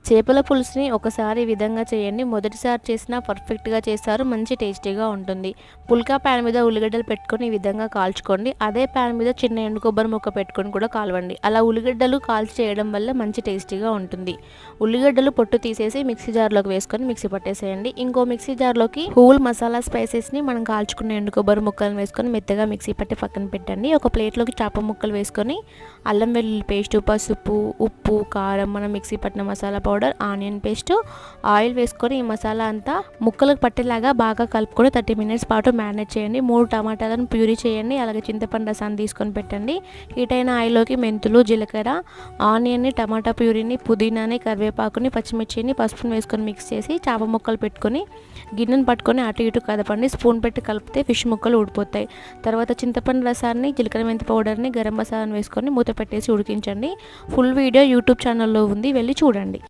చేపల పులుసుని ఒకసారి ఈ విధంగా చేయండి. మొదటిసారి చేసినా పర్ఫెక్ట్గా చేస్తారు, మంచి టేస్టీగా ఉంటుంది. పుల్కా ప్యాన్ మీద ఉల్లిగడ్డలు పెట్టుకొని ఈ విధంగా కాల్చుకోండి. అదే ప్యాన్ మీద చిన్న ఎండు కొబ్బరి ముక్క పెట్టుకొని కూడా కాలవండి. అలా ఉల్లిగడ్డలు కాల్చి చేయడం వల్ల మంచి టేస్టీగా ఉంటుంది. ఉల్లిగడ్డలు పొట్టు తీసేసి మిక్సీ జార్లోకి వేసుకొని మిక్సీ పట్టేసేయండి. ఇంకో మిక్సీ జార్లోకి హోల్ మసాలా స్పైసెస్ని మనం కాల్చుకున్న ఎండు కొబ్బరి ముక్కలను వేసుకొని మెత్తగా మిక్సీ పట్టి పక్కన పెట్టండి. ఒక ప్లేట్లోకి చేప ముక్కలు వేసుకొని అల్లం వెల్లుల్లి పేస్టు, పసుపు, ఉప్పు, కారం, మనం మిక్సీ పట్టిన masala powder, onion paste, oil వేసుకొని ఈ మసాలా అంతా ముక్కలకు పట్టేలాగా బాగా కలుపుకొని 30 మినిట్స్ పాటు మ్యారినేట్ చేయండి. 3 టమాటాలను ప్యూరీ చేయండి. అలాగే చింతపండు రసాన్ని తీసుకొని పెట్టండి. హీట్ అయిన ఆయిల్లోకి మెంతులు, జీలకర్ర, ఆనియన్ని, టమాటా ప్యూరీని, పుదీనాని, కరివేపాకుని, పచ్చిమిర్చిని, పసుపుని వేసుకొని మిక్స్ చేసి చేప ముక్కలు పెట్టుకొని గిన్నెను పట్టుకొని అటు ఇటు కదపండి. స్పూన్ పెట్టి కలిపితే ఫిష్ ముక్కలు ఊడిపోతాయి. తర్వాత చింతపండు రసాన్ని, జీలకర్ర మెంతి పౌడర్ని, గరం మసాలాను వేసుకొని మూత పెట్టేసి ఉడికించండి. ఫుల్ వీడియో యూట్యూబ్ ఛానల్లో ఉంది, వెళ్ళి చూడండి.